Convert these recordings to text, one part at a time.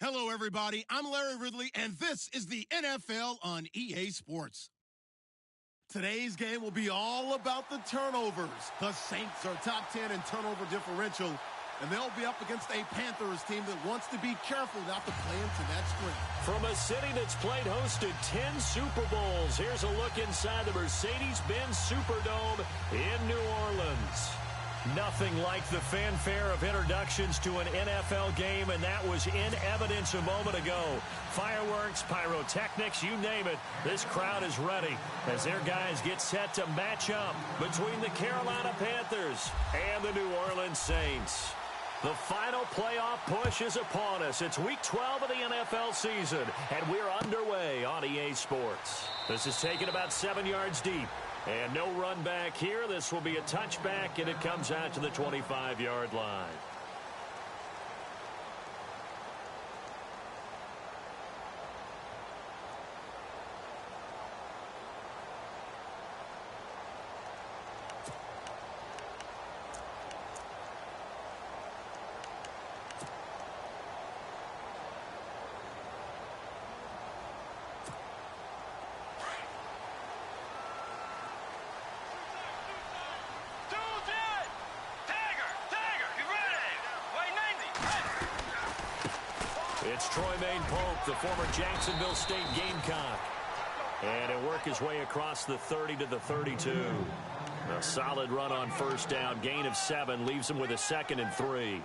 Hello, everybody. I'm Larry Ridley, and this is the NFL on EA Sports. Today's game will be all about the turnovers. The Saints are top 10 in turnover differential, and they'll be up against a Panthers team that wants to be careful not to play into that string. From a city that's played host to 10 Super Bowls, here's a look inside the Mercedes-Benz Superdome in New Orleans. Nothing like the fanfare of introductions to an NFL game, and that was in evidence a moment ago. Fireworks, pyrotechnics, you name it. This crowd is ready as their guys get set to match up between the Carolina Panthers and the New Orleans Saints. The final playoff push is upon us. It's Week 12 of the NFL season, and we're underway on EA Sports. This is taken about 7 yards deep. And no run back here. This will be a touchback, and it comes out to the 25-yard line. It's Troymaine Pope, the former Jacksonville State Gamecock. And he'll work his way across the 30 to the 32. A solid run on first down. Gain of 7 leaves him with a 2nd and 3.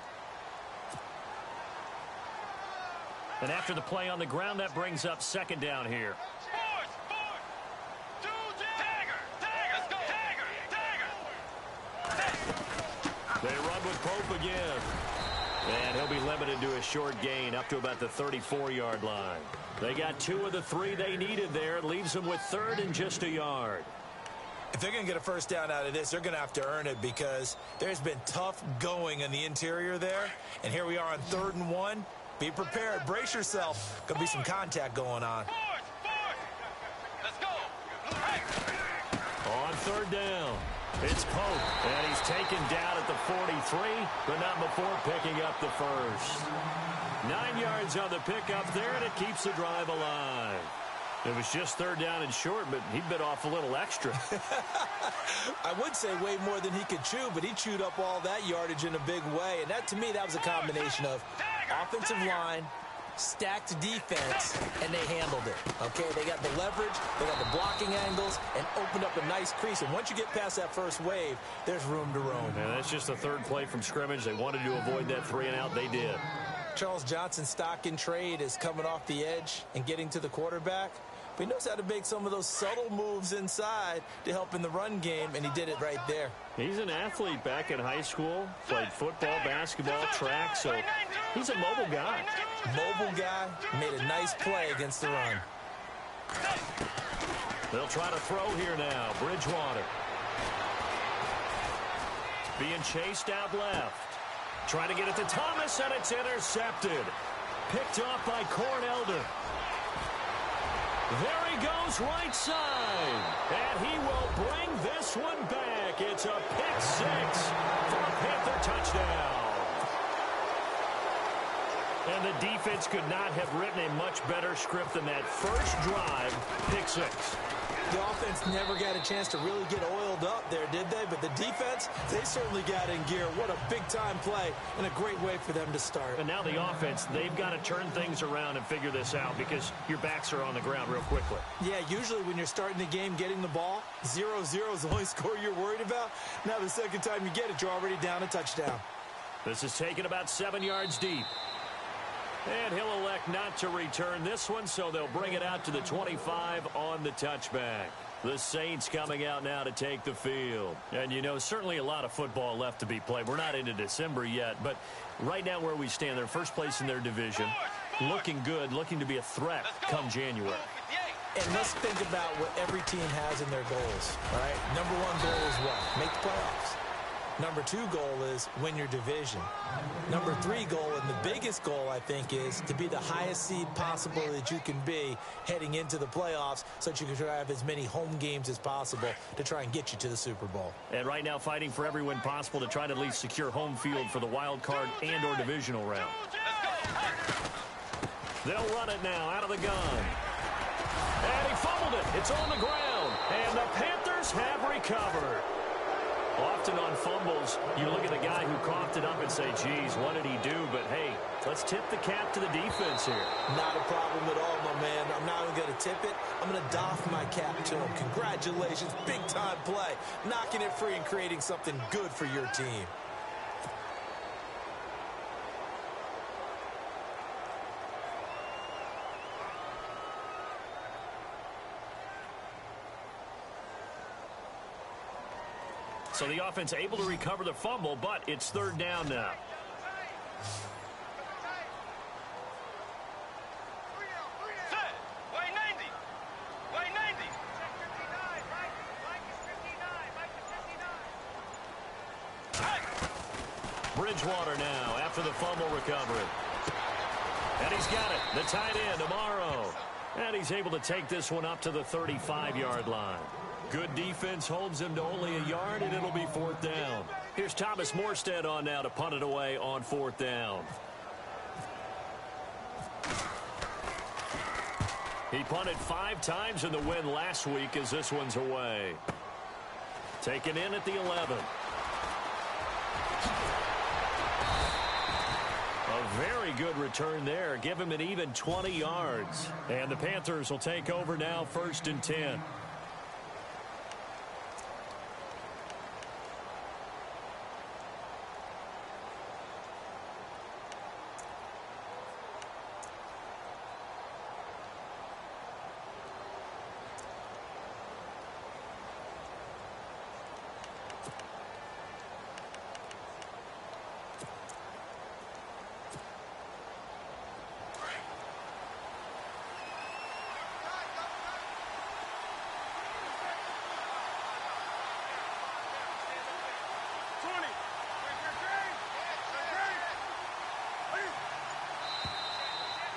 And after the play on the ground, that brings up 2nd down here. They run with Pope again. And he'll be limited to a short gain up to about the 34-yard line. They got 2 of the 3 they needed there. It leaves them with 3rd and just a yard. If they're going to get a first down out of this, they're going to have to earn it because there's been tough going in the interior there. And here we are on 3rd and 1. Be prepared. Brace yourself. Going to be some contact going on. Let's go. On 3rd down. It's Pope, and he's taken down at the 43, but not before picking up the first. 9 yards on the pickup there, and it keeps the drive alive. It was just 3rd down and short, but he bit off a little extra. I would say way more than he could chew, but he chewed up all that yardage in a big way. And that, to me, that was a combination of offensive line, stacked defense, and they handled it. Okay, they got the leverage, they got the blocking angles, and opened up a nice crease. And once you get past that first wave, there's room to roam. And that's just the 3rd play from scrimmage. They wanted to avoid that 3-and-out. They did. Charles Johnson's stock in trade is coming off the edge and getting to the quarterback. But he knows how to make some of those subtle moves inside to help in the run game, and he did it right there. He's an athlete back in high school, played football, basketball, track, so he's a mobile guy. Mobile guy, made a nice play against the run. They'll try to throw here now. Bridgewater. Being chased out left. Trying to get it to Thomas, and it's intercepted. Picked off by Cornelder. There he goes right side. And he will bring this one back. It's a pick 6 for a Panther touchdown. And the defense could not have written a much better script than that first drive, pick 6. The offense never got a chance to really get oiled up there, did they? But the defense, they certainly got in gear. What a big-time play and a great way for them to start. And now the offense, they've got to turn things around and figure this out because your backs are on the ground real quickly. Yeah, usually when you're starting the game getting the ball, 0-0 is the only score you're worried about. Now the second time you get it, you're already down a touchdown. This is taken about 7 yards deep. And he'll elect not to return this one, so they'll bring it out to the 25 on the touchback. The Saints coming out now to take the field. And, you know, certainly a lot of football left to be played. We're not into December yet, but right now where we stand, they're first place in their division. Looking good, looking to be a threat come January. And let's think about what every team has in their goals, all right? Number 1 goal is what? Make the playoffs. Number 2 goal is win your division. Number 3 goal, and the biggest goal, I think, is to be the highest seed possible that you can be heading into the playoffs so that you can have as many home games as possible to try and get you to the Super Bowl. And right now fighting for every win possible to try to at least secure home field for the wild card and or divisional round. They'll run it now out of the gun. And he fumbled it. It's on the ground. And the Panthers have recovered. Often on fumbles, you look at the guy who coughed it up and say, geez, what did he do? But, hey, let's tip the cap to the defense here. Not a problem at all, my man. I'm not even going to tip it. I'm going to doff my cap to him. Congratulations. Big-time play. Knocking it free and creating something good for your team. So the offense able to recover the fumble, but it's third down now. Set. Way 90. Way 90. Bridgewater now after the fumble recovery. And he's got it. The tight end, Amaro. And he's able to take this one up to the 35-yard line. Good defense holds him to only a yard, and it'll be fourth down. Here's Thomas Morstead on now to punt it away on fourth down. He punted 5 times in the win last week as this one's away. Taken in at the 11. A very good return there. Give him an even 20 yards. And the Panthers will take over now, 1st and 10.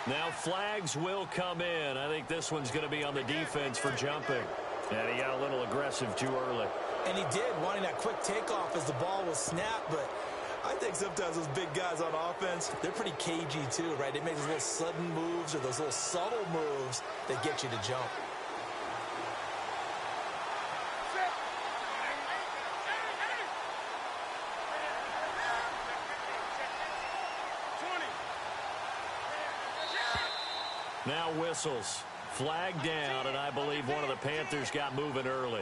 Now flags will come in. I think this one's going to be on the defense for jumping. And he got a little aggressive too early. And he did, wanting that quick takeoff as the ball was snapped. But I think sometimes those big guys on offense, they're pretty cagey too, right? They make those little sudden moves or those little subtle moves that get you to jump. Now whistles. Flag down, and I believe one of the Panthers got moving early.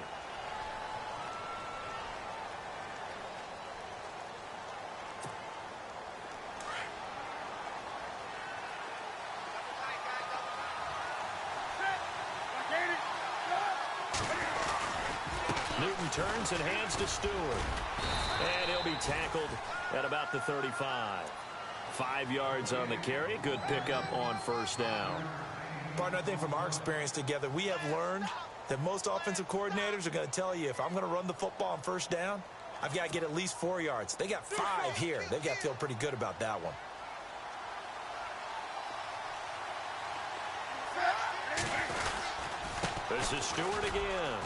Newton turns and hands to Stewart. And he'll be tackled at about the 35. 5 yards on the carry. Good pickup on first down. Partner, I think from our experience together, we have learned that most offensive coordinators are going to tell you, if I'm going to run the football on first down, I've got to get at least 4 yards. They got 5 here. They've got to feel pretty good about that one. This is Stewart again.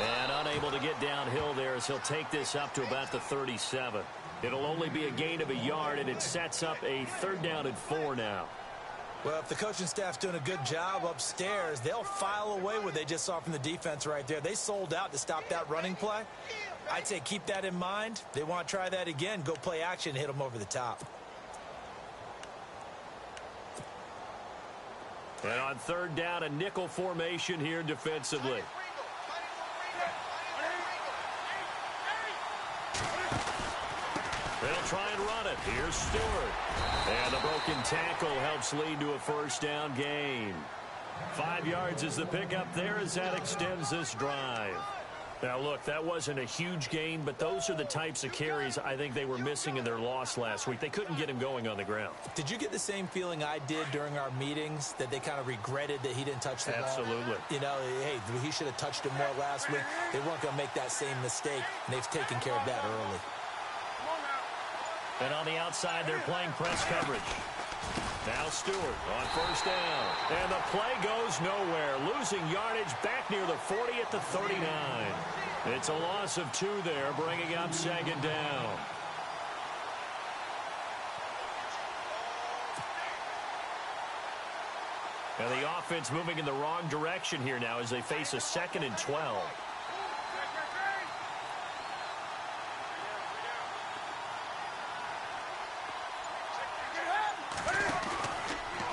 And unable to get downhill there as he'll take this up to about the 37. It'll only be a gain of a yard, and it sets up a 3rd down and 4 now. Well, if the coaching staff's doing a good job upstairs, they'll file away what they just saw from the defense right there. They sold out to stop that running play. I'd say keep that in mind. They want to try that again. Go play action, hit them over the top. And on 3rd down, a nickel formation here defensively. They'll try and run it. Here's Stewart. And the broken tackle helps lead to a 1st down gain. 5 yards is the pickup there as that extends this drive. Now, look, that wasn't a huge gain, but those are the types of carries I think they were missing in their loss last week. They couldn't get him going on the ground. Did you get the same feeling I did during our meetings, that they kind of regretted that he didn't touch the ball? Absolutely. You know, hey, he should have touched it more last week. They weren't going to make that same mistake, and they've taken care of that early. And on the outside, they're playing press coverage. Now Stewart on 1st down. And the play goes nowhere. Losing yardage back near the 40 at the 39. It's a loss of 2 there, bringing up 2nd down. And the offense moving in the wrong direction here now as they face a 2nd and 12.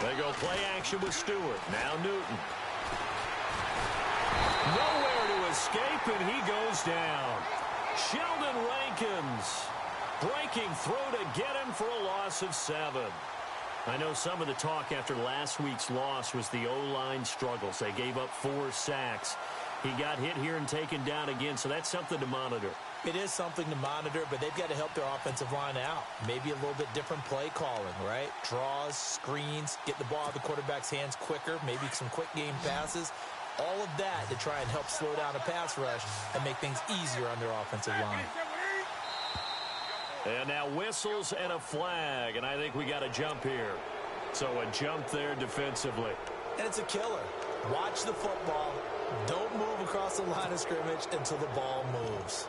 They go play action with Stewart. Now Newton. Nowhere to escape, and he goes down. Sheldon Rankins breaking through to get him for a loss of 7. I know some of the talk after last week's loss was the O-line struggles. They gave up 4 sacks. He got hit here and taken down again, so that's something to monitor. It is something to monitor, but they've got to help their offensive line out. Maybe a little bit different play calling, right? Draws, screens, get the ball out of the quarterback's hands quicker, maybe some quick game passes. All of that to try and help slow down a pass rush and make things easier on their offensive line. And now whistles and a flag, and I think we got a jump here. So a jump there defensively. And it's a killer. Watch the football. Don't move across the line of scrimmage until the ball moves.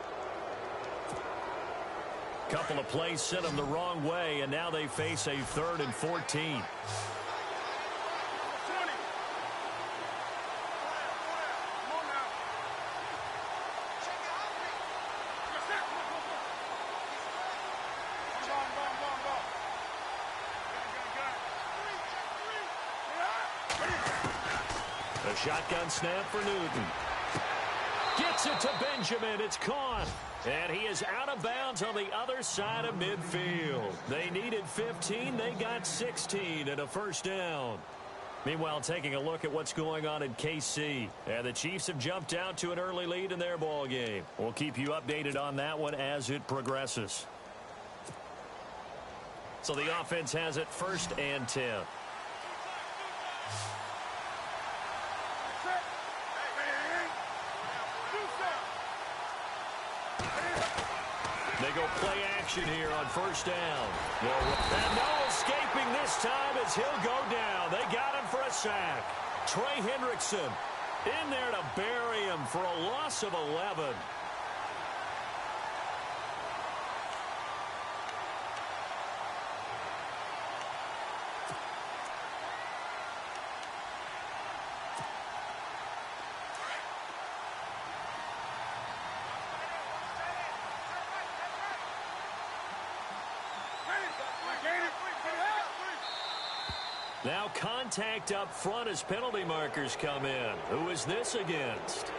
Couple of plays sent them the wrong way, and now they face a 3rd and 14. A shotgun snap for Newton. Gets it to Benjamin. It's caught. And he is out of bounds on the other side of midfield. They needed 15. They got 16 and a first down. Meanwhile, taking a look at what's going on in KC. And the Chiefs have jumped out to an early lead in their ball game. We'll keep you updated on that one as it progresses. So the offense has it 1st and 10. They go play action here on 1st down. And no escaping this time as he'll go down. They got him for a sack. Trey Hendrickson in there to bury him for a loss of 11. Now contact up front as penalty markers come in. Who is this against?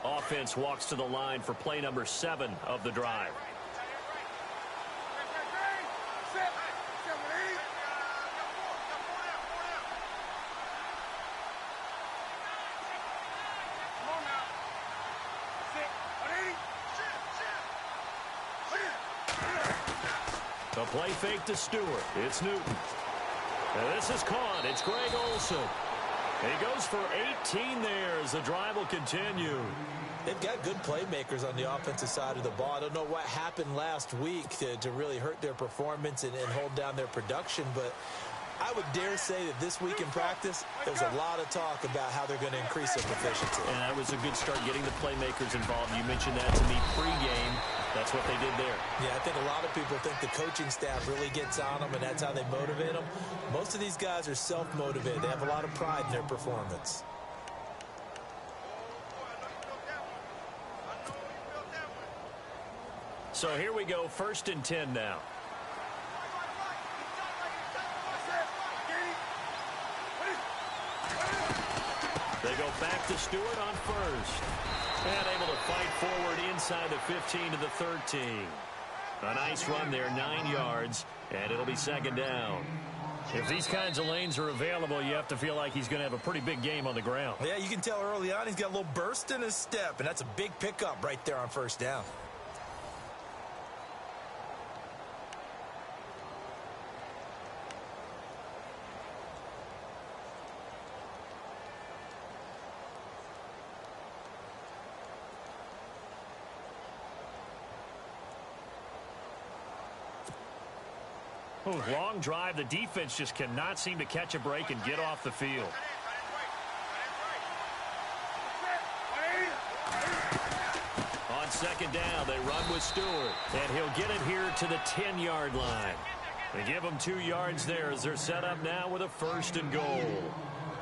Offense walks to the line for play number 7 of the drive. A play fake to Stewart. It's Newton. And this is caught. It's Greg Olsen. He goes for 18 there as the drive will continue. They've got good playmakers on the offensive side of the ball. I don't know what happened last week to really hurt their performance and hold down their production, but I would dare say that this week in practice, there's a lot of talk about how they're going to increase their proficiency. And that was a good start getting the playmakers involved. You mentioned that to me pregame. That's what they did there. Yeah, I think a lot of people think the coaching staff really gets on them, and that's how they motivate them. Most of these guys are self-motivated. They have a lot of pride in their performance. So here we go, 1st and 10 now. They go back to Stewart on 1st. And able to fight forward inside the 15 to the 13. A nice run there, 9 yards, and it'll be 2nd down. If these kinds of lanes are available, you have to feel like he's going to have a pretty big game on the ground. Yeah, you can tell early on he's got a little burst in his step, and that's a big pickup right there on 1st down. long drive. The defense just cannot seem to catch a break and get off the field. On second down, they run with Stewart, and he'll get it here to the 10-yard line. They give them 2 yards there as they're set up now with a 1st and goal.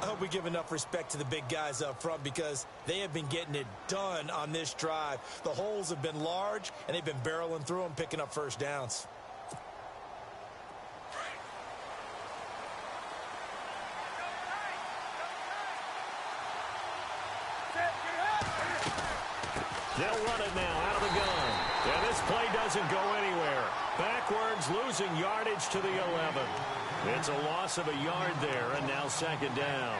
I hope we give enough respect to the big guys up front because they have been getting it done on this drive. The holes have been large, and they've been barreling through them, picking up 1st downs. They'll run it now out of the gun. And this play doesn't go anywhere. Backwards, losing yardage to the 11. It's a loss of a yard there, and now 2nd down.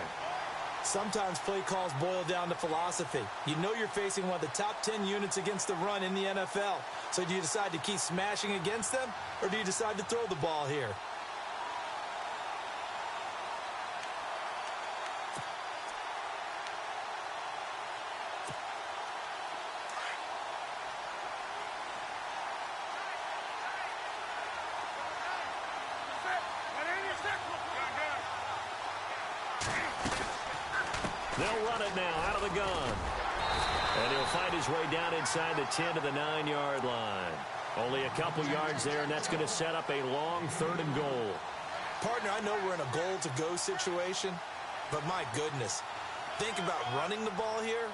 Sometimes play calls boil down to philosophy. You know you're facing one of the top 10 units against the run in the NFL. So do you decide to keep smashing against them, or do you decide to throw the ball here? They'll run it now out of the gun. And he'll find his way down inside the 10 to the 9-yard line. Only a couple yards there, and that's going to set up a long 3rd and goal. Partner, I know we're in a goal-to-go situation, but my goodness, think about running the ball here.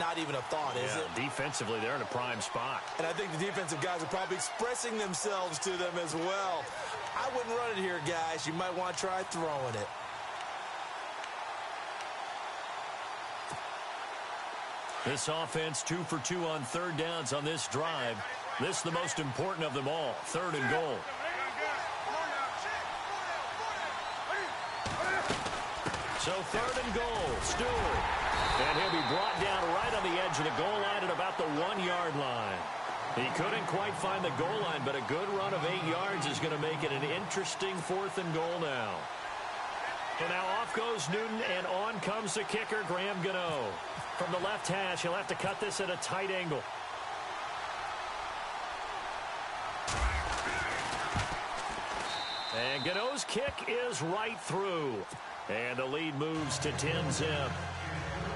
Not even a thought, is it? Defensively, they're in a prime spot. And I think the defensive guys are probably expressing themselves to them as well. I wouldn't run it here, guys. You might want to try throwing it. This offense 2 for 2 on 3rd downs on this drive. This is the most important of them all, 3rd and goal. So 3rd and goal, Stewart. And he'll be brought down right on the edge of the goal line at about the 1-yard line. He couldn't quite find the goal line, but a good run of 8 yards is going to make it an interesting 4th and goal now. And now off goes Newton, and on comes the kicker, Graham Gano. From the left hash, he'll have to cut this at a tight angle. And Gano's kick is right through. And the lead moves to 10-zip.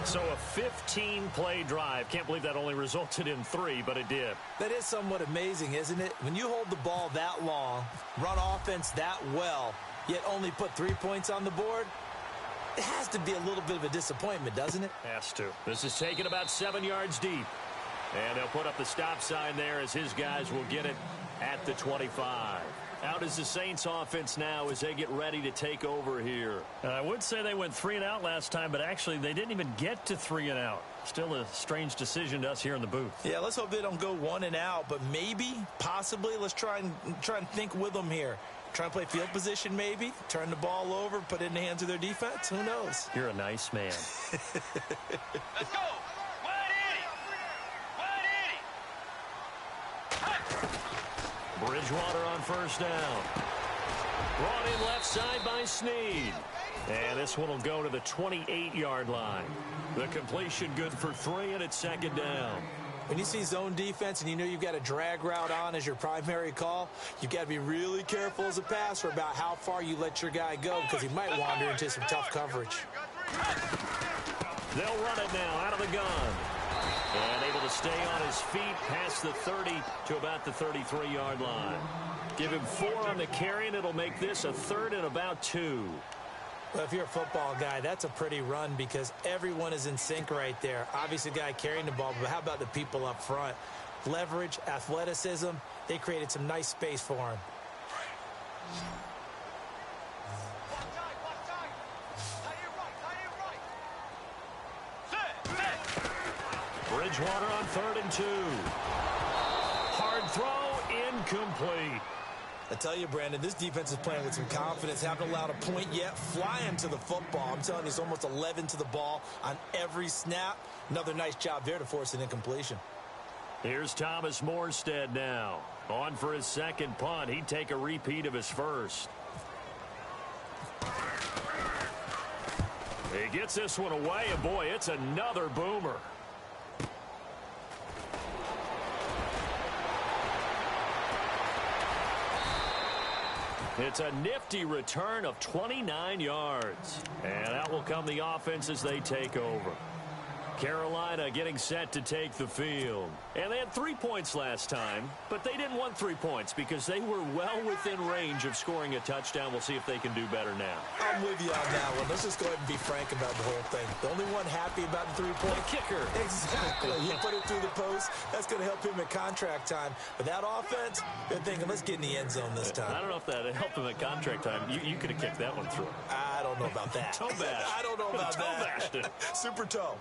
So a 15-play drive. Can't believe that only resulted in 3, but it did. That is somewhat amazing, isn't it? When you hold the ball that long, run offense that well, yet only put 3 points on the board, it has to be a little bit of a disappointment, doesn't it? Has to. This is taken about 7 yards deep. And they'll put up the stop sign there as his guys will get it at the 25. Out is the Saints offense now as they get ready to take over here. I would say they went 3 and out last time, but actually they didn't even get to 3 and out. Still a strange decision to us here in the booth. Yeah, let's hope they don't go 1 and out, but maybe, possibly, let's try and think with them here. Try and play field position maybe, turn the ball over, put it in the hands of their defense. Who knows? You're a nice man. Let's go. 180. Bridgewater on 1st down. Brought in left side by Snead. And this one will go to the 28-yard line. The completion good for 3, and it's 2nd down. When you see zone defense and you know you've got a drag route on as your primary call, you've got to be really careful as a passer about how far you let your guy go because he might wander into some tough coverage. They'll run it now out of the gun. And able to stay on his feet past the 30 to about the 33-yard line. Give him 4 on the carry, and it'll make this a 3rd and about 2. Well, if you're a football guy, that's a pretty run because everyone is in sync right there. Obviously, the guy carrying the ball, but how about the people up front? Leverage, athleticism, they created some nice space for him. Bridgewater on 3rd and 2. Hard throw, incomplete. I tell you, Brandon, this defense is playing with some confidence. Haven't allowed a point yet. Flying to the football. I'm telling you, it's almost 11 to the ball on every snap. Another nice job there to force an incompletion. Here's Thomas Morstead now. On for his 2nd punt. He'd take a repeat of his 1st. He gets this one away, and boy, it's another boomer. It's a nifty return of 29 yards. And out will come the offense as they take over. Carolina getting set to take the field. And they had 3 points last time, but they didn't want 3 points because they were well within range of scoring a touchdown. We'll see if they can do better now. I'm with you on that one. Let's just go ahead and be frank about the whole thing. The only one happy about the 3-point kicker. Exactly. You put it through the post. That's going to help him at contract time. But that offense, they're thinking, let's get in the end zone this time. I don't know if that helped him at contract time. You could have kicked that one through. I don't know about that. Toe bash. I don't know about toe that. bashed it. Super toe.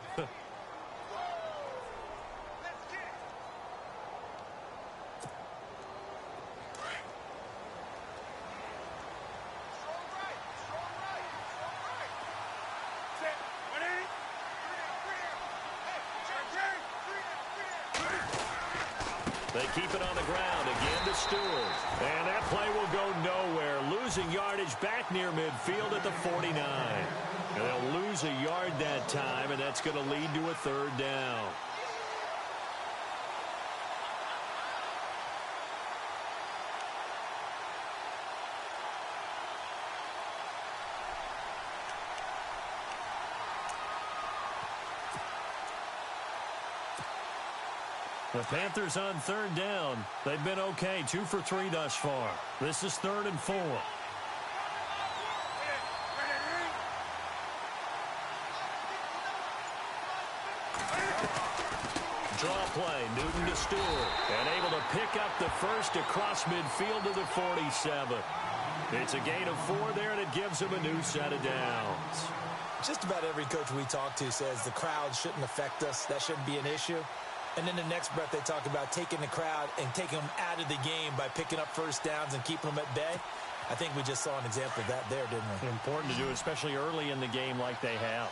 They keep it on the ground again to Stewart. And that play will go nowhere. Losing yardage back near midfield at the 49. And they'll lose a yard that time, and that's going to lead to a 3rd down. The Panthers on 3rd down. They've been okay, 2 for 3 thus far. This is 3rd and 4. Draw play, Newton to Stewart. And able to pick up the first across midfield to the 47. It's a gain of 4 there, and it gives them a new set of downs. Just about every coach we talk to says the crowd shouldn't affect us. That shouldn't be an issue. And in the next breath, they talk about taking the crowd and taking them out of the game by picking up first downs and keeping them at bay. I think we just saw an example of that there, didn't we? Important to do, especially early in the game like they have.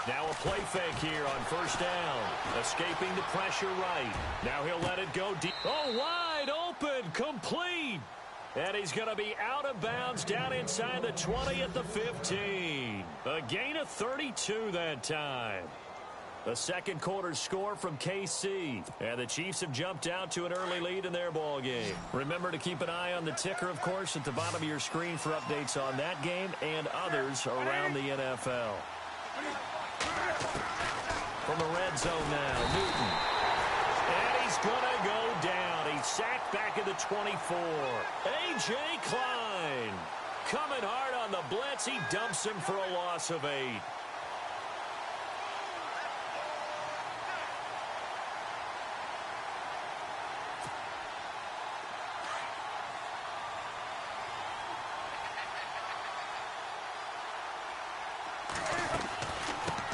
Now a play fake here on 1st down. Escaping the pressure right. Now he'll let it go deep. Oh, wide open. Complete. And he's going to be out of bounds down inside the 20 at the 15. A gain of 32 that time. The second quarter score from KC. And the Chiefs have jumped out to an early lead in their ball game. Remember to keep an eye on the ticker, of course, at the bottom of your screen for updates on that game and others around the NFL. From the red zone now, Newton. And he's going to go down. He's sacked back at the 24. A.J. Klein coming hard on the blitz. He dumps him for a loss of 8.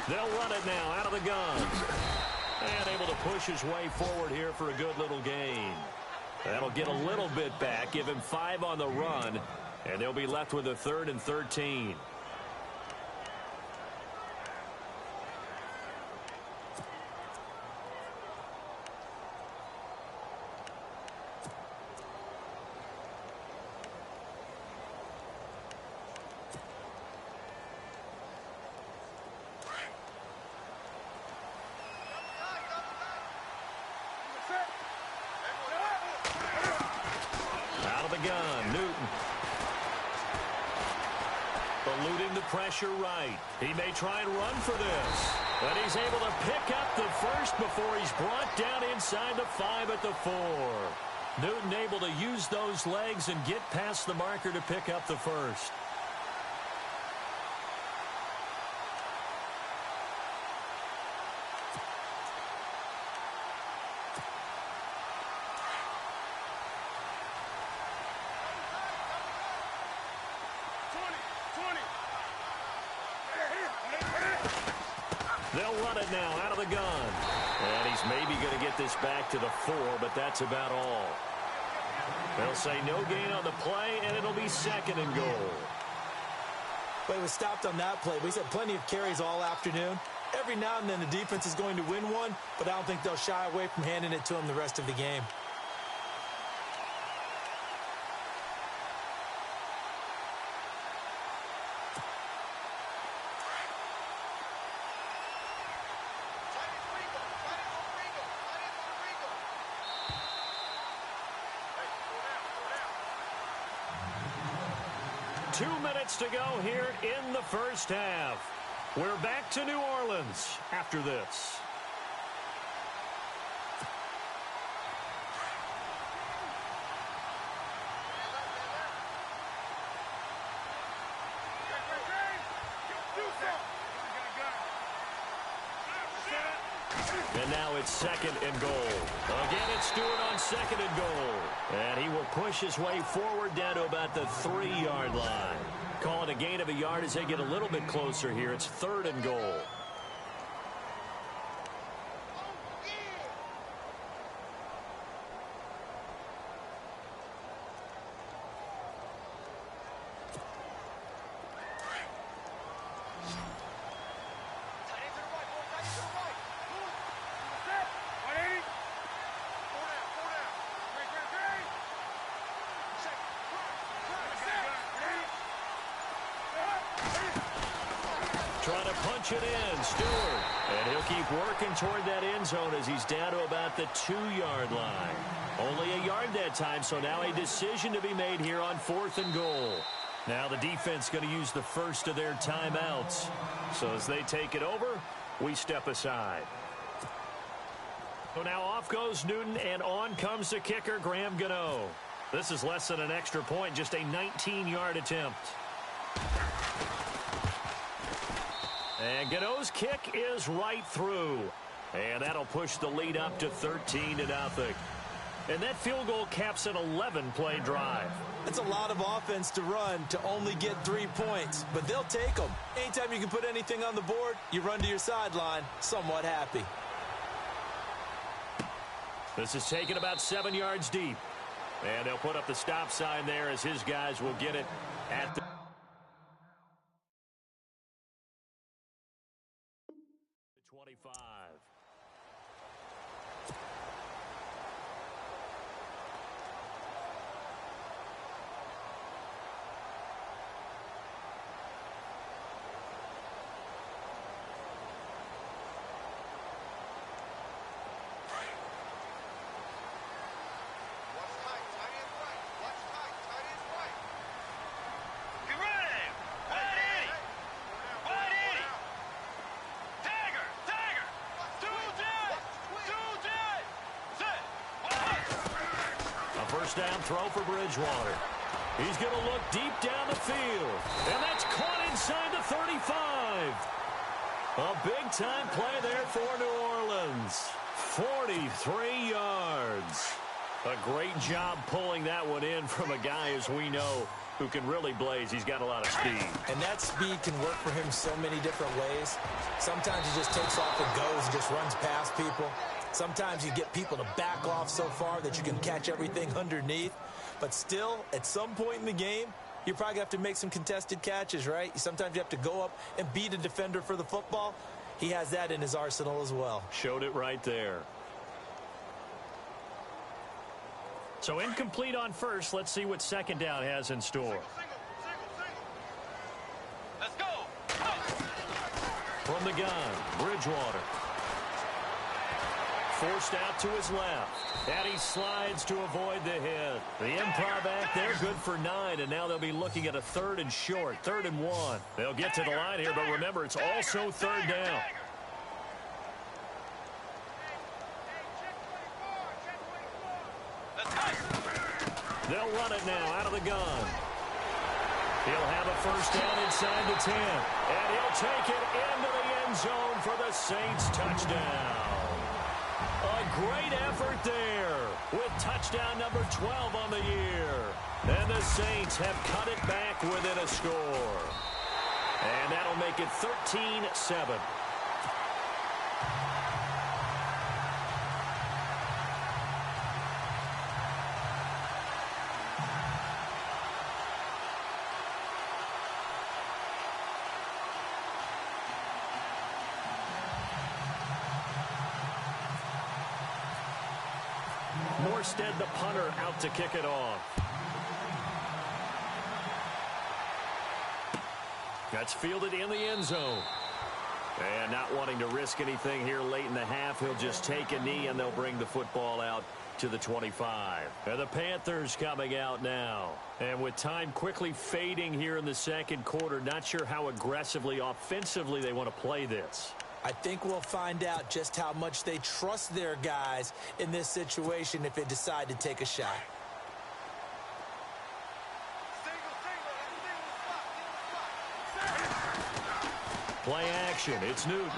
They'll run it now out of the gun. And able to push his way forward here for a good little gain. That'll get a little bit back, give him 5 on the run, and they'll be left with a 3rd and 13. Gun, Newton. Eluding the pressure right. He may try and run for this. But he's able to pick up the first before he's brought down inside the 5 at the 4. Newton able to use those legs and get past the marker to pick up the first. They'll run it now out of the gun. And he's maybe going to get this back to the 4, but that's about all. They'll say no gain on the play, and it'll be 2nd and goal. Well, he was stopped on that play, but he's had plenty of carries all afternoon. Every now and then the defense is going to win one, but I don't think they'll shy away from handing it to him the rest of the game. 2 minutes to go here in the first half. We're back to New Orleans after this. And now it's 2nd and goal. Again, it's Stewart on 2nd and goal. And he will push his way forward down to about the 3-yard line. Call it a gain of a yard as they get a little bit closer here. It's 3rd and goal. Trying to punch it in, Stewart. And he'll keep working toward that end zone as he's down to about the 2-yard line. Only a yard that time, so now a decision to be made here on 4th and goal. Now the defense going to use the first of their timeouts. So as they take it over, we step aside. So now off goes Newton, and on comes the kicker, Graham Gano. This is less than an extra point, just a 19-yard attempt. And Gano's kick is right through. And that'll push the lead up to 13-0. And that field goal caps an 11-play drive. That's a lot of offense to run to only get 3 points, but they'll take them. Anytime you can put anything on the board, you run to your sideline somewhat happy. This is taken about 7 yards deep. And they'll put up the stop sign there as his guys will get it at the 25. First down throw for Bridgewater. He's going to look deep down the field. And that's caught inside the 35. A big-time play there for New Orleans. 43 yards. A great job pulling that one in from a guy, as we know, who can really blaze. He's got a lot of speed. And that speed can work for him so many different ways. Sometimes he just takes off and goes and just runs past people. Sometimes you get people to back off so far that you can catch everything underneath. But still, at some point in the game, you probably have to make some contested catches, right? Sometimes you have to go up and beat a defender for the football. He has that in his arsenal as well. Showed it right there. So incomplete on first. Let's see what second down has in store. Let's go. From the gun, Bridgewater. Forced out to his left. And he slides to avoid the hit. The improv act there, good for 9. And now they'll be looking at a 3rd and short, 3rd and 1. They'll get to the line here, but remember, it's also 3rd down. They'll run it now out of the gun. He'll have a first down inside the 10. And he'll take it into the end zone for the Saints touchdown. A great effort there with touchdown number 12 on the year. And the Saints have cut it back within a score. And that'll make it 13-7. Morstead, the punter, out to kick it off. That's fielded in the end zone. And not wanting to risk anything here late in the half, he'll just take a knee and they'll bring the football out to the 25. And the Panthers coming out now. And with time quickly fading here in the second quarter, not sure how aggressively, offensively they want to play this. I think we'll find out just how much they trust their guys in this situation if they decide to take a shot. Play action. It's Newton.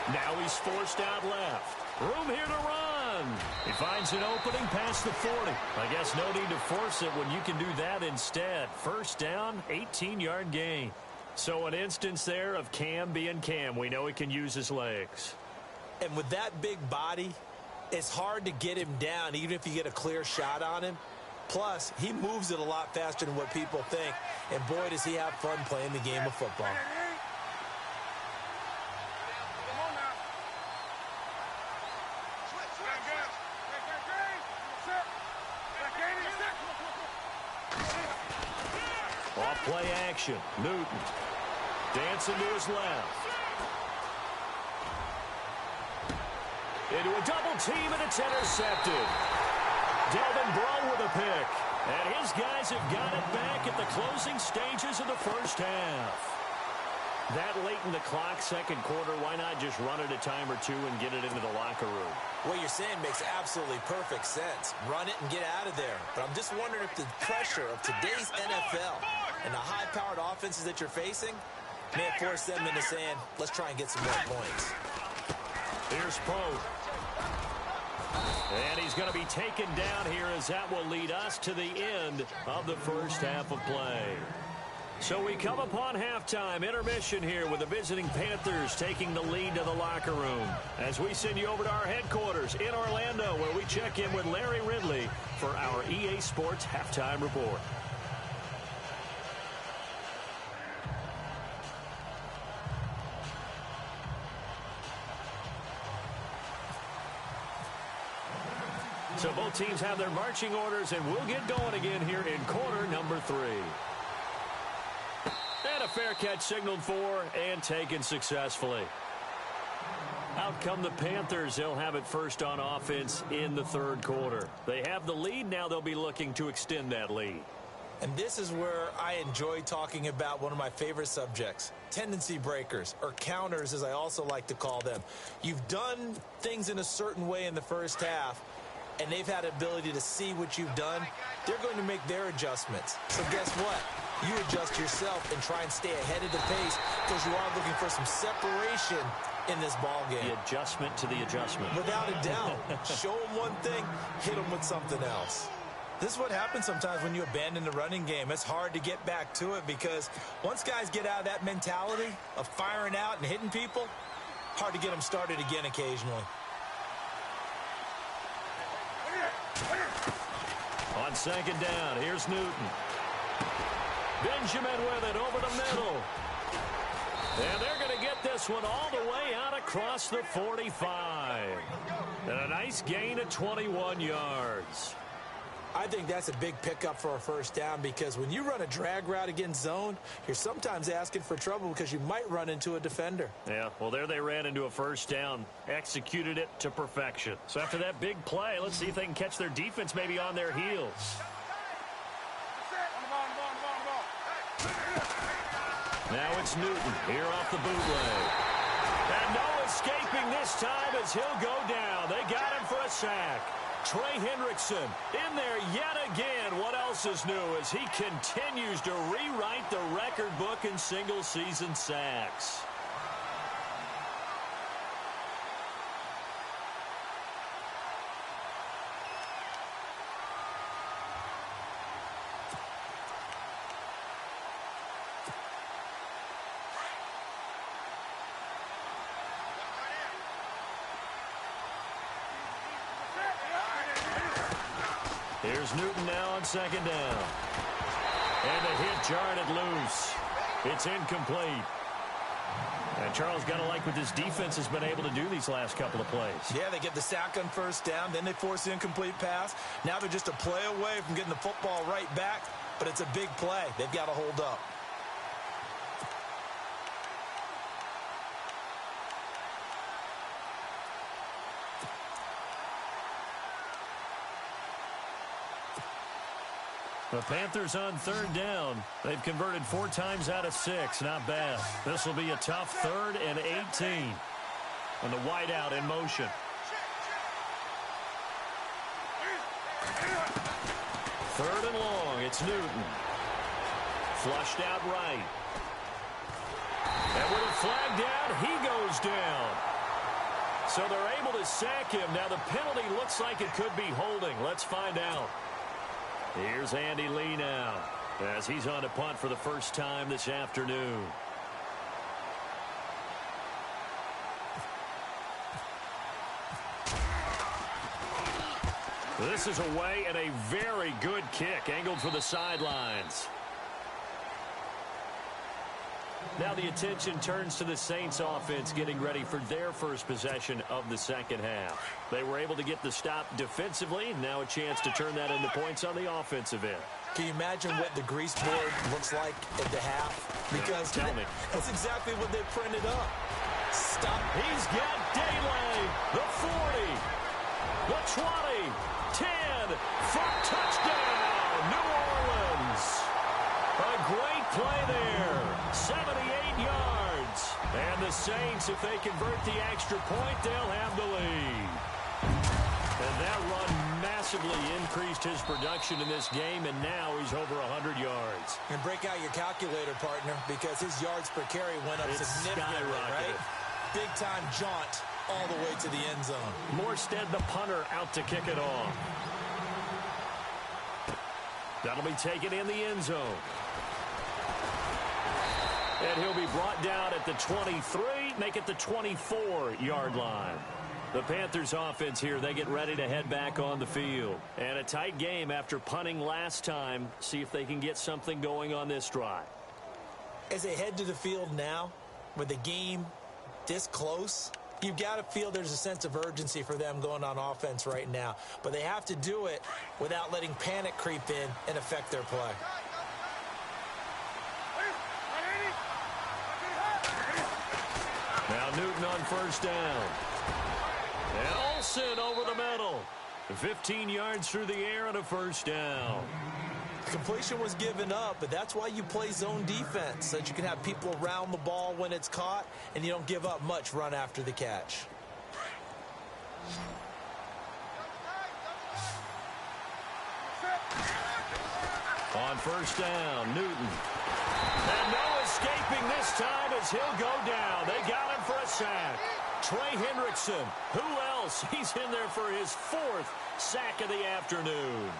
Now he's forced out left. Room here to run. He finds an opening past the 40. I guess no need to force it when you can do that instead. First down, 18-yard gain. So an instance there of Cam being Cam. We know he can use his legs. And with that big body, it's hard to get him down even if you get a clear shot on him. Plus, he moves it a lot faster than what people think. And boy, does he have fun playing the game of football. Off play action. Newton dancing to his left. Into a double team, and it's intercepted. Delvin Breaux with a pick. And his guys have got it back at the closing stages of the first half. That late in the clock, second quarter, why not just run it a time or two and get it into the locker room? What you're saying makes absolutely perfect sense. Run it and get out of there. But I'm just wondering if the pressure of today's NFL and the high-powered offenses that you're facing may have forced them into saying, let's try and get some more points. Here's Poe. And he's going to be taken down here as that will lead us to the end of the first half of play. So we come upon halftime, intermission here with the visiting Panthers taking the lead to the locker room. As we send you over to our headquarters in Orlando where we check in with Larry Ridley for our EA Sports Halftime Report. So both teams have their marching orders, and we'll get going again here in quarter number 3. And a fair catch signaled for and taken successfully. Out come the Panthers. They'll have it first on offense in the third quarter. They have the lead. Now they'll be looking to extend that lead. And this is where I enjoy talking about one of my favorite subjects, tendency breakers, or counters as I also like to call them. You've done things in a certain way in the first half, and they've had ability to see what you've done. They're going to make their adjustments. So guess what? You adjust yourself and try and stay ahead of the pace because you are looking for some separation in this ball game. The adjustment to the adjustment. Without a doubt. Show them one thing, hit them with something else. This is what happens sometimes when you abandon the running game. It's hard to get back to it because once guys get out of that mentality of firing out and hitting people, hard to get them started again occasionally. On second down, here's Newton. Benjamin with it over the middle. And they're going to get this one all the way out across the 45. And a nice gain of 21 yards. I think that's a big pickup for a first down because when you run a drag route against zone, you're sometimes asking for trouble because you might run into a defender. Yeah, well, there they ran into a first down, executed it to perfection. So after that big play, let's see if they can catch their defense maybe on their heels. Now it's Newton here off the bootleg. And no escaping this time as he'll go down. They got him for a sack. Trey Hendrickson in there yet again. What else is new as he continues to rewrite the record book in single-season sacks. Here's Newton now on second down. And the hit jarred it loose. It's incomplete. And Charles, got to like what this defense has been able to do these last couple of plays. Yeah, they get the sack on first down, then they force the incomplete pass. Now they're just a play away from getting the football right back, but it's a big play. They've got to hold up. The Panthers on third down. They've converted 4 times out of 6. Not bad. This will be a tough 3rd and 18. And the wideout in motion. Third and long. It's Newton. Flushed out right. And with a flag down, he goes down. So they're able to sack him. Now the penalty looks like it could be holding. Let's find out. Here's Andy Lee now as he's on to punt for the first time this afternoon. This is away and a very good kick angled for the sidelines. Now the attention turns to the Saints offense getting ready for their first possession of the second half. They were able to get the stop defensively. Now a chance to turn that into points on the offensive end. Can you imagine what the grease board looks like at the half? Because tell me. That's exactly what they printed up. Stop. He's got daylight. The 40. The 20. 10. For touchdown. New Orleans. A great play there. 78 yards. And the Saints, if they convert the extra point, they'll have the lead. And that run massively increased his production in this game, and now he's over 100 yards. And break out your calculator, partner, because his yards per carry went up significantly, right? Big-time jaunt all the way to the end zone. Morstead, the punter, out to kick it off. That'll be taken in the end zone. And he'll be brought down at the 23, make it the 24-yard line. The Panthers offense here, they get ready to head back on the field. And a tight game after punting last time. See if they can get something going on this drive. As they head to the field now, with the game this close, you've got to feel there's a sense of urgency for them going on offense right now. But they have to do it without letting panic creep in and affect their play. Now Newton on first down. And Olsen over the middle. 15 yards through the air and a first down. Completion was given up, but that's why you play zone defense, so that you can have people around the ball when it's caught, and you don't give up much run after the catch. On first down, Newton. And no escaping this time as he'll go down. They got him for a sack. Trey Hendrickson. Who else? He's in there for his 4th sack of the afternoon.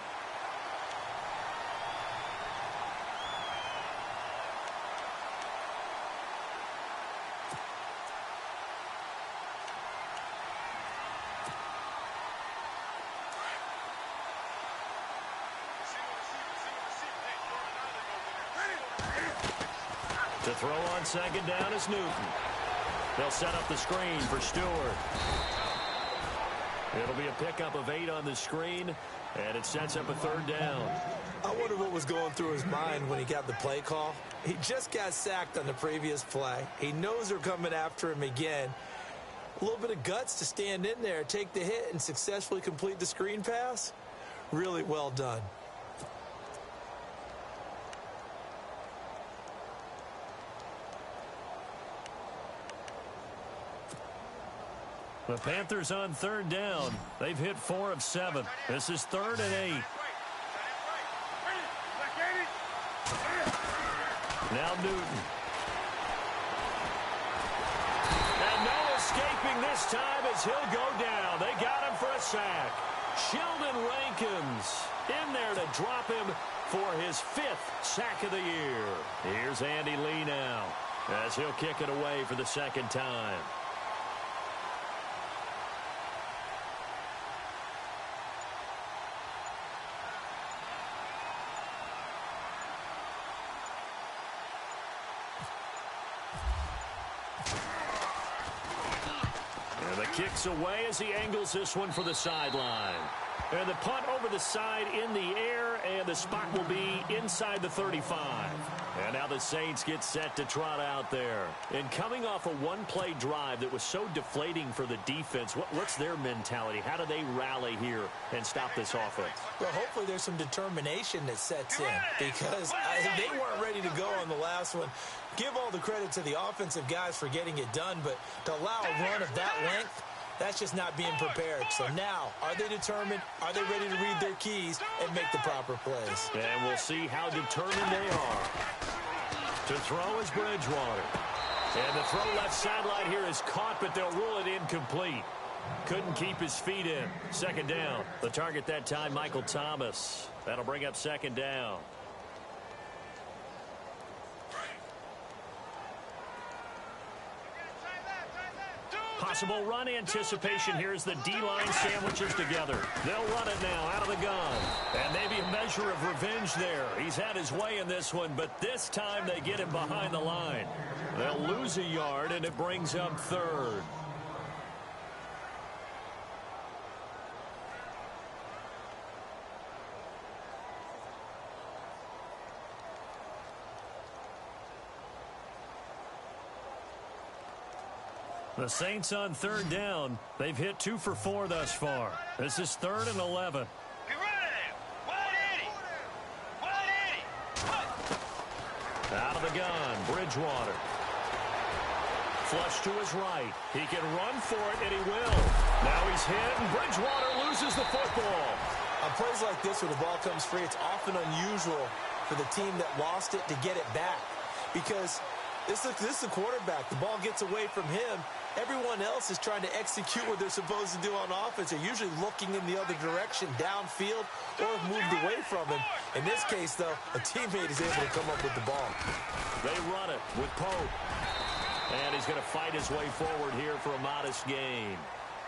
To throw on second down is Newton. They'll set up the screen for Stewart. It'll be a pickup of 8 on the screen, and it sets up a third down. I wonder what was going through his mind when he got the play call. He just got sacked on the previous play. He knows they're coming after him again. A little bit of guts to stand in there, take the hit, and successfully complete the screen pass. Really well done. The Panthers on third down. They've hit 4 of 7. This is 3rd and 8. Now Newton. And no escaping this time as he'll go down. They got him for a sack. Sheldon Rankins in there to drop him for his 5th sack of the year. Here's Andy Lee now as he'll kick it away for the second time. Kicks away as he angles this one for the sideline. And the punt over the side in the air, and the spot will be inside the 35. And now the Saints get set to trot out there. And coming off a one-play drive that was so deflating for the defense, what's their mentality? How do they rally here and stop this offense? Well, hopefully there's some determination that sets in because they weren't ready to go on the last one. Give all the credit to the offensive guys for getting it done, but to allow a run of that length, that's just not being prepared. So now, are they determined? Are they ready to read their keys and make the proper plays? And we'll see how determined they are. To throw is Bridgewater. And the throw left sideline here is caught, but they'll rule it incomplete. Couldn't keep his feet in. Second down. The target that time, Michael Thomas. That'll bring up second down. Possible run anticipation here as the D-line sandwiches together. They'll run it now out of the gun. And maybe a measure of revenge there. He's had his way in this one, but this time they get him behind the line. They'll lose a yard, and it brings up third. The Saints on third down. They've hit 2 for 4 thus far. This is 3rd and 11. Get ready. 180. Out of the gun, Bridgewater. Flush to his right. He can run for it, and he will. Now he's hit, and Bridgewater loses the football. On plays like this where the ball comes free, it's often unusual for the team that lost it to get it back because this is the quarterback. The ball gets away from him. Everyone else is trying to execute what they're supposed to do on offense. They're usually looking in the other direction, downfield, or have moved away from him. In this case, though, a teammate is able to come up with the ball. They run it with Pope. And he's going to fight his way forward here for a modest gain.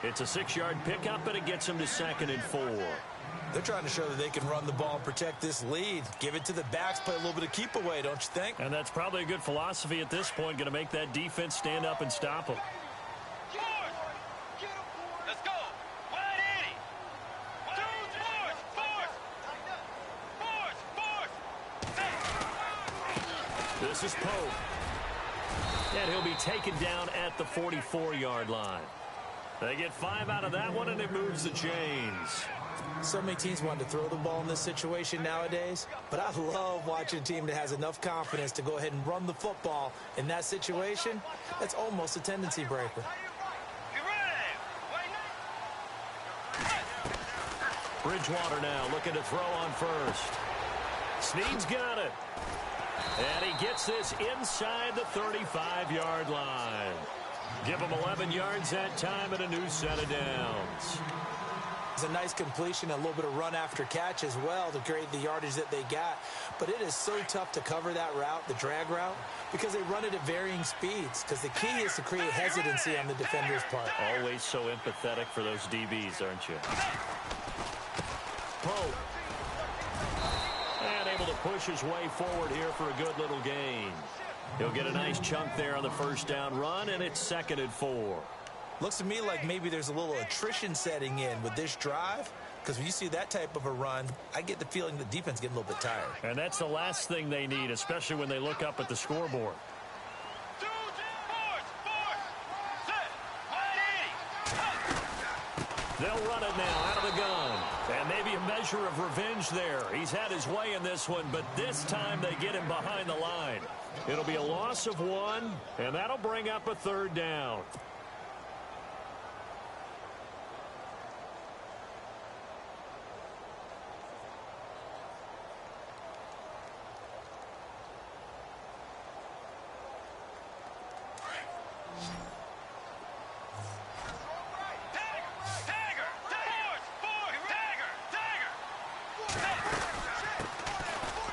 It's a 6-yard pickup, and it gets him to 2nd and 4. They're trying to show that they can run the ball and protect this lead. Give it to the backs, play a little bit of keep away, don't you think? And that's probably a good philosophy at this point, going to make that defense stand up and stop them. Let's go. 180. Force. This is Pope. And he'll be taken down at the 44-yard line. They get 5 out of that one, and it moves the chains. So many teams want to throw the ball in this situation nowadays, but I love watching a team that has enough confidence to go ahead and run the football in that situation. That's almost a tendency breaker. Bridgewater now looking to throw on first. Snead's got it. And he gets this inside the 35-yard line. Give him 11 yards that time and a new set of downs. It's a nice completion, a little bit of run after catch as well to create the yardage that they got. But it is so tough to cover that route, the drag route, because they run it at varying speeds. Because the key is to create hesitancy on the defender's part. Always so empathetic for those DBs, aren't you? Pope. And able to push his way forward here for a good little gain. He'll get a nice chunk there on the first down run, and it's 2nd and 4. Looks to me like maybe there's a little attrition setting in with this drive, because when you see that type of a run, I get the feeling the defense getting a little bit tired. And that's the last thing they need, especially when they look up at the scoreboard. They'll run it now out of the gun. And maybe a measure of revenge there. He's had his way in this one, but this time they get him behind the line. It'll be a loss of 1, and that'll bring up a 3rd down.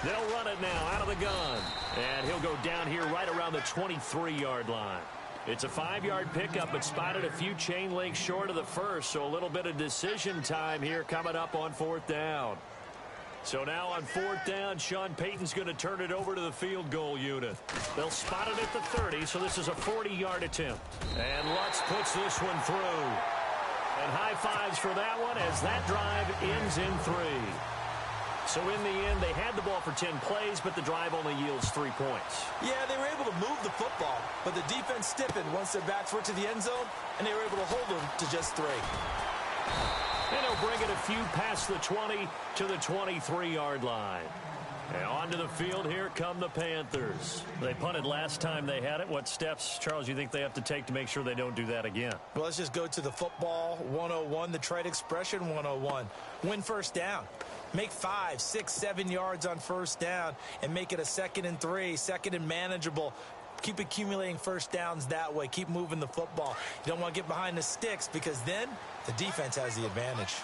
They'll run it now out of the gun. And he'll go down here right around the 23-yard line. It's a 5-yard pickup, but spotted a few chain links short of the first, so a little bit of decision time here coming up on 4th down. So now on 4th down, Sean Payton's going to turn it over to the field goal unit. They'll spot it at the 30, so this is a 40-yard attempt. And Lutz puts this one through. And high fives for that one as that drive ends in 3. So in the end, they had the ball for 10 plays, but the drive only yields 3 points. Yeah, they were able to move the football, but the defense stiffened once their backs were to the end zone, and they were able to hold them to just 3. And he'll bring it a few past the 20 to the 23-yard line. And onto the field, here come the Panthers. They punted last time they had it. What steps, Charles, you think they have to take to make sure they don't do that again? Well, let's just go to the football 101, the trade expression 101. Win first down. Make 5, 6, 7 yards on first down and make it a 2nd and 3, 2nd and manageable. Keep accumulating first downs that way. Keep moving the football. You don't want to get behind the sticks because then the defense has the advantage.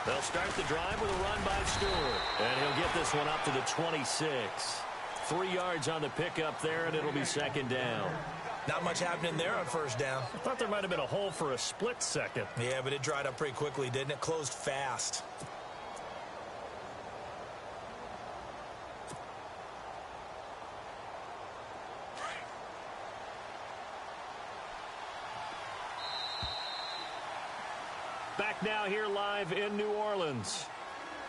They'll start the drive with a run by Stewart. And he'll get this one up to the 26. 3 yards on the pickup there, and it'll be 2nd down. Not much happening there on first down. I thought there might have been a hole for a split second. Yeah, but it dried up pretty quickly, didn't it? Closed fast. Back now here live in New Orleans.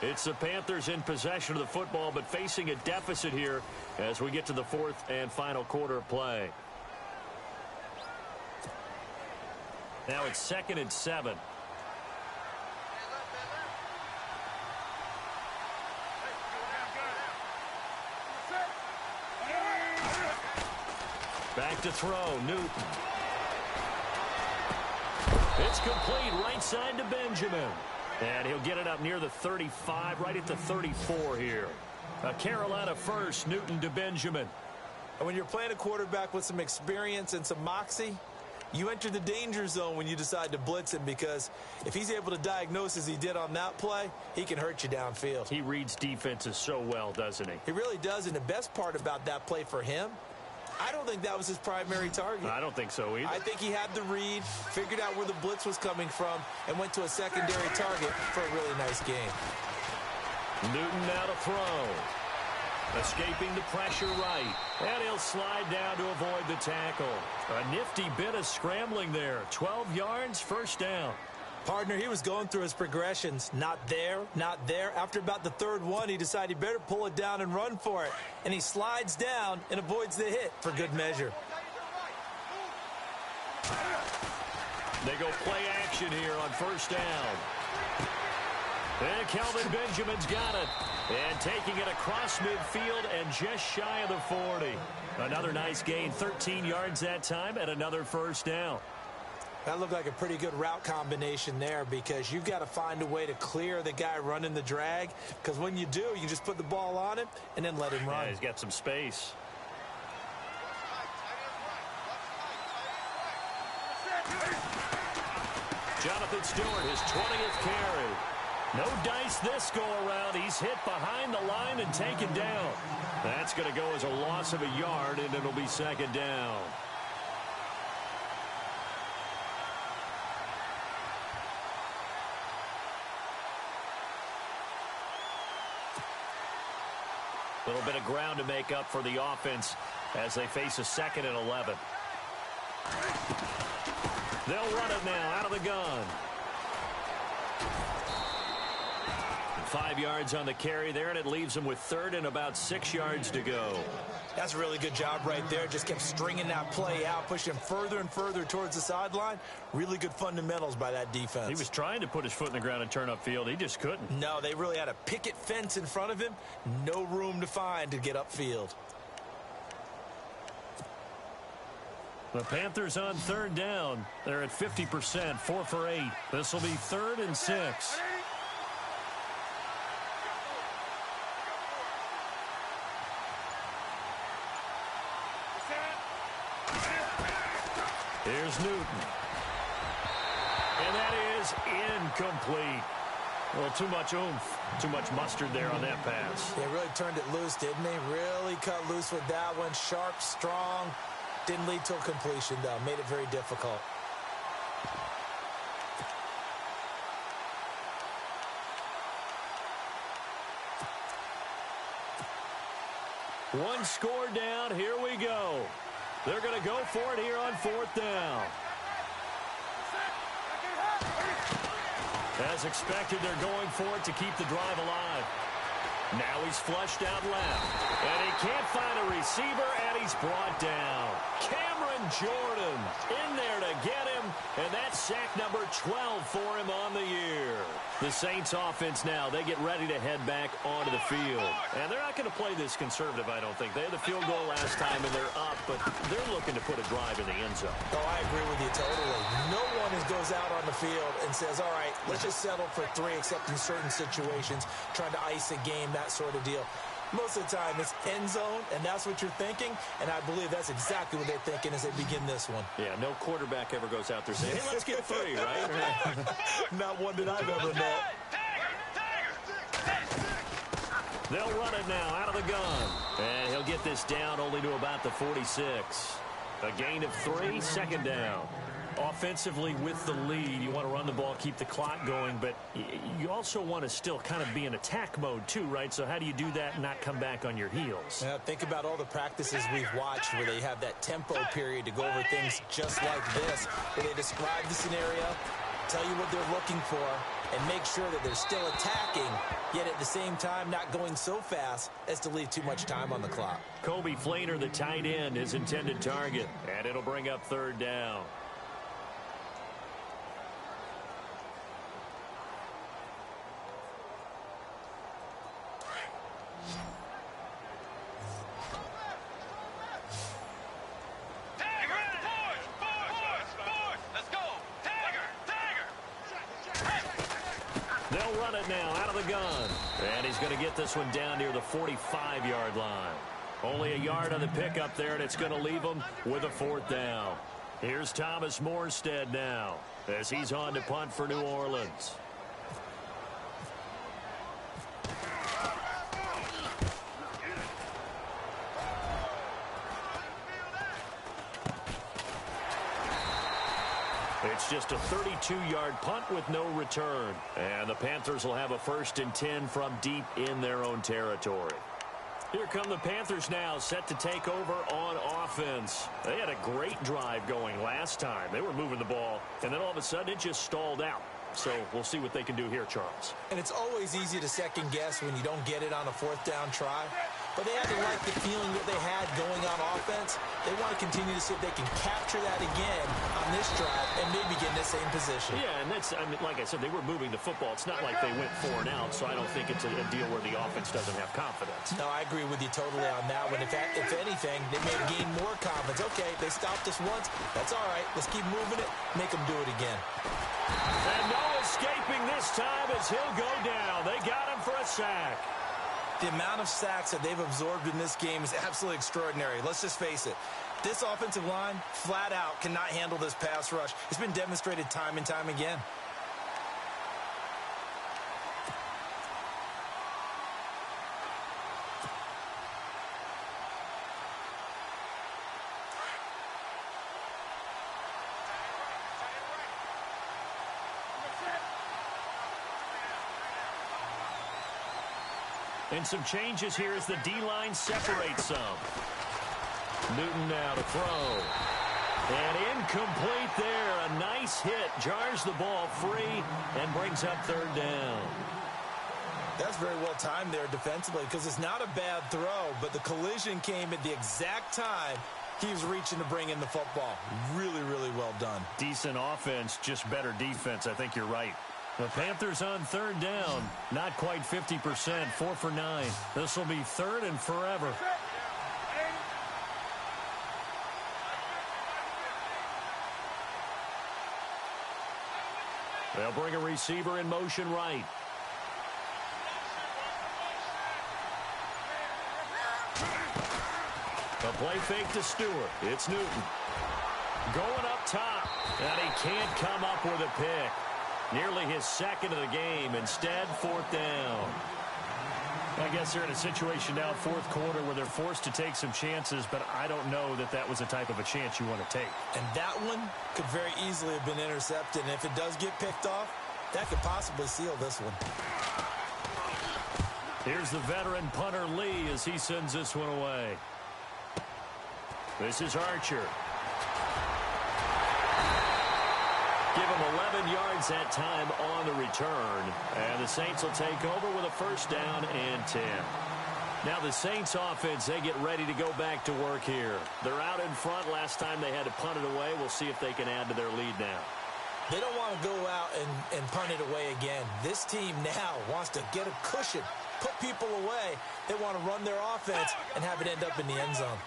It's the Panthers in possession of the football, but facing a deficit here as we get to the 4th and final quarter of play. Now it's 2nd and 7. Back to throw, Newton. It's complete, right side to Benjamin. And he'll get it up near the 35, right at the 34 here. A Carolina first, Newton to Benjamin. And when you're playing a quarterback with some experience and some moxie, you enter the danger zone when you decide to blitz him, because if he's able to diagnose as he did on that play, he can hurt you downfield. He reads defenses so well, doesn't he? He really does, and the best part about that play for him, I don't think that was his primary target. I don't think so either. I think he had the read, figured out where the blitz was coming from, and went to a secondary target for a really nice game. Newton now to throw. Escaping the pressure right. And he'll slide down to avoid the tackle. A nifty bit of scrambling there. 12 yards, first down. Partner, he was going through his progressions. Not there, not there. After about the 3rd one, he decided he better pull it down and run for it. And he slides down and avoids the hit for good measure. They go play action here on first down. And Kelvin Benjamin's got it. And taking it across midfield and just shy of the 40. Another nice gain, 13 yards that time, and another first down. That looked like a pretty good route combination there, because you've got to find a way to clear the guy running the drag, because when you do, you just put the ball on him and then let him run. Yeah, he's got some space. Jonathan Stewart, his 20th carry. No dice this go-around. He's hit behind the line and taken down. That's going to go as a loss of a yard, and it'll be 2nd down. A little bit of ground to make up for the offense as they face a 2nd and 11. They'll run it now out of the gun. 5 yards on the carry there, and it leaves them with 3rd and about 6 yards to go. That's a really good job right there. Just kept stringing that play out, pushing him further and further towards the sideline. Really good fundamentals by that defense. He was trying to put his foot in the ground and turn upfield. He just couldn't. No, they really had a picket fence in front of him. No room to find to get upfield. The Panthers on 3rd down. They're at 50%, 4 for 8. This will be 3rd and 6. Here's Newton. And that is incomplete. Well, too much oomph, too much mustard there on that pass. They really turned it loose, didn't they? Really cut loose with that one. Sharp, strong. Didn't lead to a completion, though. Made it very difficult. One score down. Here we go. They're going to go for it here on 4th down. As expected, they're going for it to keep the drive alive. Now he's flushed out left. And he can't find a receiver, and he's brought down. Cameron Jordan in there to get him, and that's sack number 12 for him on the year. The Saints offense now, they get ready to head back onto the field. And they're not going to play this conservative, I don't think. They had the field goal last time, and they're up, but they're looking to put a drive in the end zone. Oh, I agree with you totally. No one goes out on the field and says, all right, let's just settle for 3, except in certain situations, trying to ice a game, that sort of deal. Most of the time, it's end zone, and that's what you're thinking, and I believe that's exactly what they're thinking as they begin this one. Yeah, no quarterback ever goes out there saying, hey, let's get 3, right? Not one that I've ever met. They'll run it now out of the gun, and he'll get this down only to about the 46. A gain of 3, second down. Offensively with the lead, you want to run the ball, keep the clock going, but you also want to still kind of be in attack mode too, right? So how do you do that and not come back on your heels? Yeah, think about all the practices we've watched where they have that tempo period to go over things just like this, where they describe the scenario, tell you what they're looking for, and make sure that they're still attacking, yet at the same time not going so fast as to leave too much time on the clock. Kobe Fleener, the tight end, his intended target, and it'll bring up third down. They'll run it now out of the gun. And he's going to get this one down near the 45-yard line. Only a yard on the pickup there, and it's going to leave him with a fourth down. Here's Thomas Morstead now as he's on to punt for New Orleans. It's just a 32-yard punt with no return. And the Panthers will have a 1st and 10 from deep in their own territory. Here come the Panthers now, set to take over on offense. They had a great drive going last time. They were moving the ball, and then all of a sudden it just stalled out. So we'll see what they can do here, Charles. And it's always easy to second guess when you don't get it on a 4th down try. But they had to like the feeling that they had going on offense. They want to continue to see if they can capture that again on this drive and maybe get in the same position. Yeah, and that's, I mean, like I said, they were moving the football. It's not like they went 4 and out, so I don't think it's a deal where the offense doesn't have confidence. No, I agree with you totally on that one. If anything, they may have gained more confidence. Okay, they stopped us once. That's all right. Let's keep moving it. Make them do it again. And no escaping this time as he'll go down. They got him for a sack. The amount of sacks that they've absorbed in this game is absolutely extraordinary. Let's just face it. This offensive line, flat out, cannot handle this pass rush. It's been demonstrated time and time again. And some changes here as the D-line separates some. Newton now to throw. And incomplete there. A nice hit. Jars the ball free and brings up third down. That's very well timed there defensively because it's not a bad throw, but the collision came at the exact time he was reaching to bring in the football. Really, really well done. Decent offense, just better defense. I think you're right. The Panthers on third down. Not quite 50%. 4 for 9. This will be third and forever. They'll bring a receiver in motion right. A play fake to Stewart. It's Newton. Going up top. And he can't come up with a pick. Nearly his second of the game. Instead, fourth down. I guess they're in a situation now, fourth quarter, where they're forced to take some chances, but I don't know that that was the type of a chance you want to take. And that one could very easily have been intercepted, and if it does get picked off, that could possibly seal this one. Here's the veteran punter Lee as he sends this one away. This is Archer. Give him 11 yards that time on the return. And the Saints will take over with a first down and 10. Now the Saints offense, they get ready to go back to work here. They're out in front. Last time they had to punt it away. We'll see if they can add to their lead now. They don't want to go out and punt it away again. This team now wants to get a cushion, put people away. They want to run their offense and have it end up in the end zone.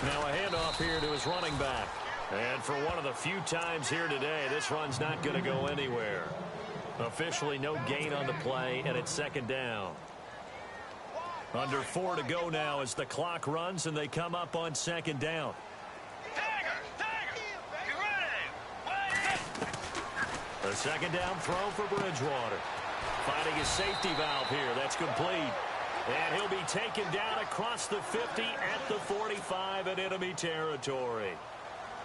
Now a handoff here to his running back. And for one of the few times here today, this run's not going to go anywhere. Officially no gain on the play, and it's second down. Under 4 to go now as the clock runs, and they come up on second down. The second down throw for Bridgewater. Finding his safety valve here. That's complete. And he'll be taken down across the 50 at the 45 in enemy territory.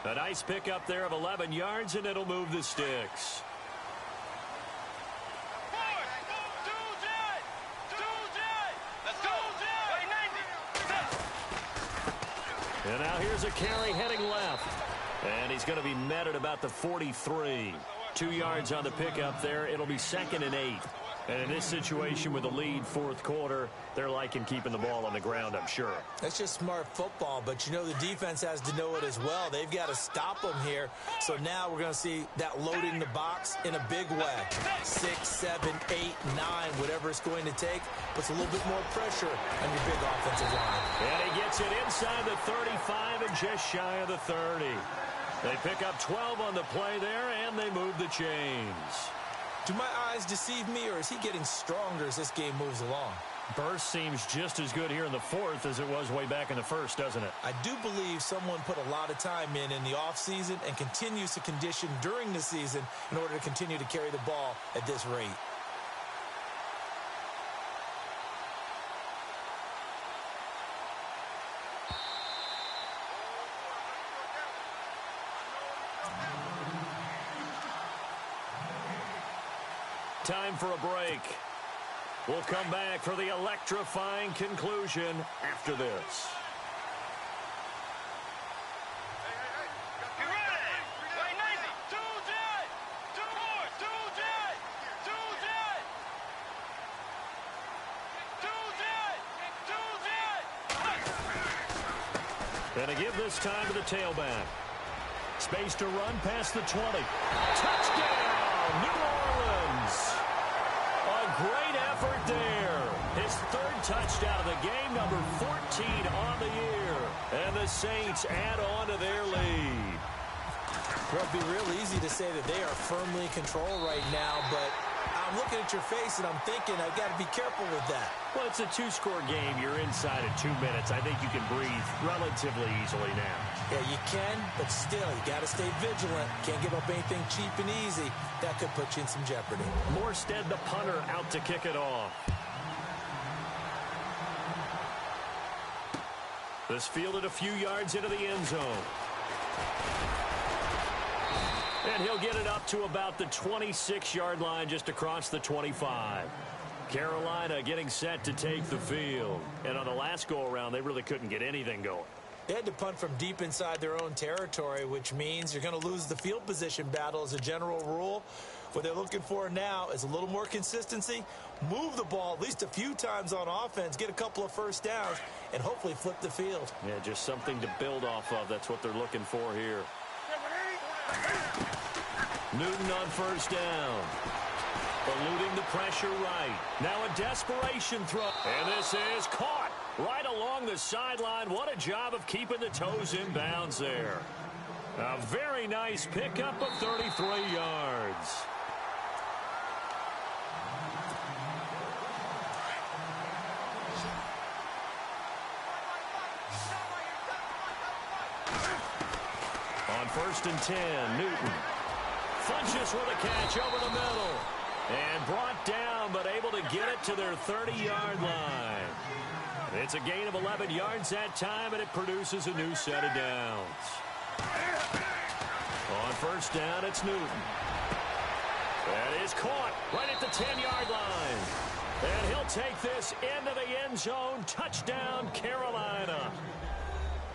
A nice pickup there of 11 yards, and it'll move the sticks. And now here's a carry heading left. And he's going to be met at about the 43. 2 yards on the pickup there. It'll be 2nd and 8. And in this situation with a lead fourth quarter, they're liking keeping the ball on the ground, I'm sure. That's just smart football, but you know the defense has to know it as well. They've got to stop them here. So now we're going to see that loading the box in a big way. 6, 7, 8, 9, whatever it's going to take, puts a little bit more pressure on your big offensive line. And he gets it inside the 35 and just shy of the 30. They pick up 12 on the play there, and they move the chains. Do my eyes deceive me, or is he getting stronger as this game moves along? Burst seems just as good here in the fourth as it was way back in the first, doesn't it? I do believe someone put a lot of time in the offseason and continues to condition during the season in order to continue to carry the ball at this rate. Time for a break. We'll come back for the electrifying conclusion after this. And a give this time to the tailback. Space to run past the 20. Touchdown, New Orleans. A great effort there. His third touchdown of the game, number 14 on the year. And the Saints add on to their lead. Well, it'd be real easy to say that they are firmly in control right now, but I'm looking at your face and I'm thinking I've got to be careful with that. Well, it's a two-score game. You're inside at 2 minutes. I think you can breathe relatively easily now. Yeah, you can, but still, you got to stay vigilant. Can't give up anything cheap and easy. That could put you in some jeopardy. Morstead, the punter, out to kick it off. This fielded a few yards into the end zone. And he'll get it up to about the 26-yard line, just across the 25. Carolina getting set to take the field. And on the last go-around, they really couldn't get anything going. They had to punt from deep inside their own territory, which means you're going to lose the field position battle as a general rule. What they're looking for now is a little more consistency, move the ball at least a few times on offense, get a couple of first downs, and hopefully flip the field. Yeah, just something to build off of. That's what they're looking for here. Newton on first down. Eluding the pressure right. Now a desperation throw. And this is caught right along the sideline. What a job of keeping the toes in bounds there. A very nice pickup of 33 yards. On 1st and 10, Newton. Funches with a catch over the middle. And brought down, but able to get it to their 30-yard line. It's a gain of 11 yards that time, and it produces a new set of downs. On 1st down, it's Newton. That is caught right at the 10-yard line. And he'll take this into the end zone. Touchdown, Carolina.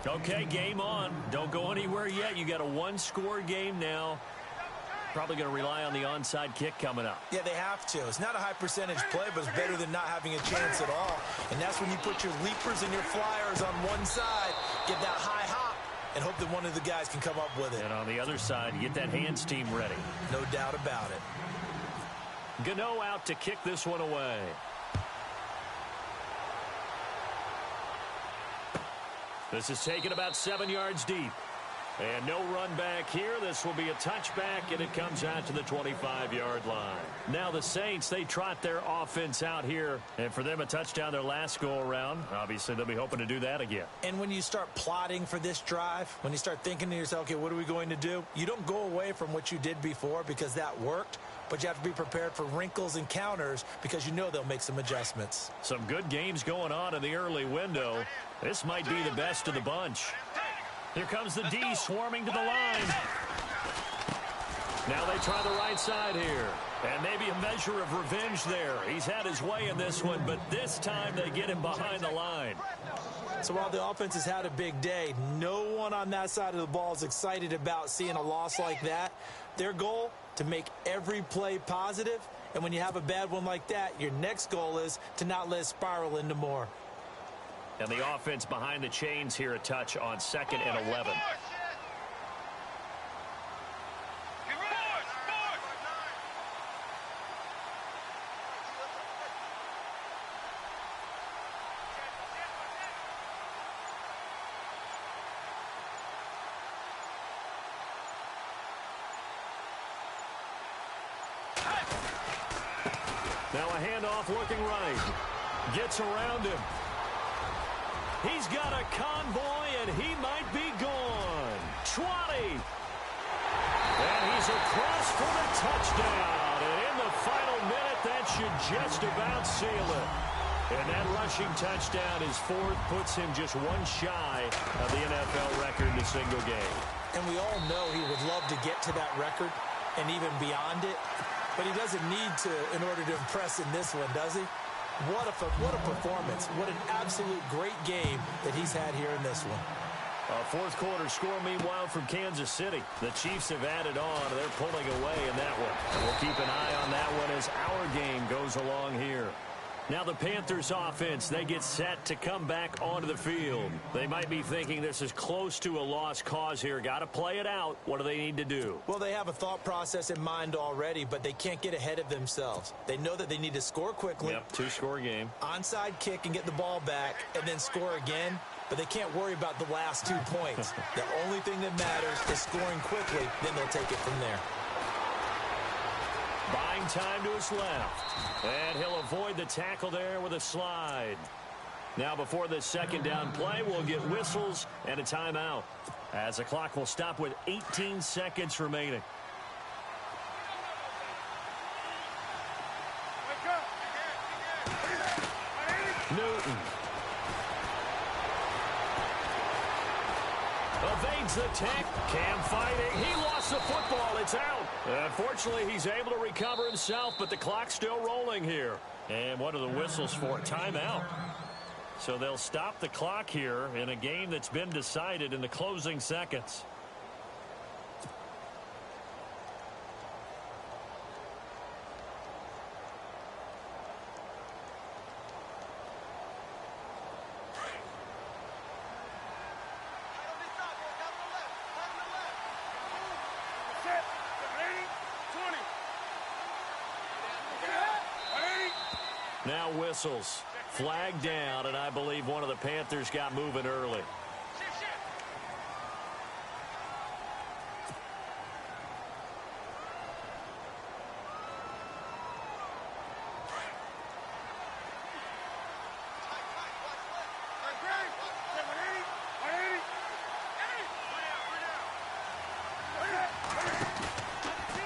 Okay, game on. Don't go anywhere yet. You got a one-score game now. Probably going to rely on the onside kick coming up. Yeah, they have to. It's not a high percentage play, but it's better than not having a chance at all. And that's when you put your leapers and your flyers on one side, get that high hop, and hope that one of the guys can come up with it. And on the other side, you get that hands team ready. No doubt about it. Gano out to kick this one away. This is taken about 7 yards deep. And no run back here. This will be a touchback, and it comes out to the 25-yard line. Now the Saints, they trot their offense out here. And for them, a touchdown their last go-around. Obviously, they'll be hoping to do that again. And when you start plotting for this drive, when you start thinking to yourself, okay, what are we going to do? You don't go away from what you did before because that worked. But you have to be prepared for wrinkles and counters because you know they'll make some adjustments. Some good games going on in the early window. This might be the best of the bunch. Here comes the D swarming to the line. Now they try the right side here. And maybe a measure of revenge there. He's had his way in this one, but this time they get him behind the line. So while the offense has had a big day, no one on that side of the ball is excited about seeing a loss like that. Their goal, to make every play positive. And when you have a bad one like that, your next goal is to not let it spiral into more. And the offense behind the chains here, a touch on 2nd and 11. Now a handoff looking right. Gets around him. He's got a convoy, and he might be gone. 20. And he's across for the touchdown. And in the final minute, that should just about seal it. And that rushing touchdown, his fourth, puts him just one shy of the NFL record in a single game. And we all know he would love to get to that record and even beyond it. But he doesn't need to in order to impress in this one, does he? What a performance. What an absolute great game that he's had here in this one. A fourth quarter score, meanwhile, from Kansas City. The Chiefs have added on. They're pulling away in that one. We'll keep an eye on that one as our game goes along here. Now the Panthers offense, they get set to come back onto the field. They might be thinking this is close to a lost cause here. Got to play it out. What do they need to do? Well, they have a thought process in mind already, but they can't get ahead of themselves. They know that they need to score quickly. Yep, two-score game. Onside kick and get the ball back and then score again. But they can't worry about the last 2 points. The only thing that matters is scoring quickly. Then they'll take it from there. Buying time to his left. And he'll avoid the tackle there with a slide. Now before this second down play, we'll get whistles and a timeout, as the clock will stop with 18 seconds remaining. Newton. Evades the tech. Cam fighting. He lost the football. It's out. Unfortunately, he's able to recover himself, but the clock's still rolling here. And what are the whistles for? Timeout. So they'll stop the clock here in a game that's been decided in the closing seconds. Now whistles. Flag down, and I believe one of the Panthers got moving early.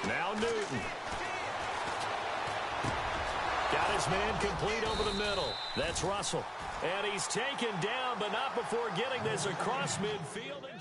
Now Newton. Got his man complete over the middle. That's Russell. And he's taken down, but not before getting this across midfield. And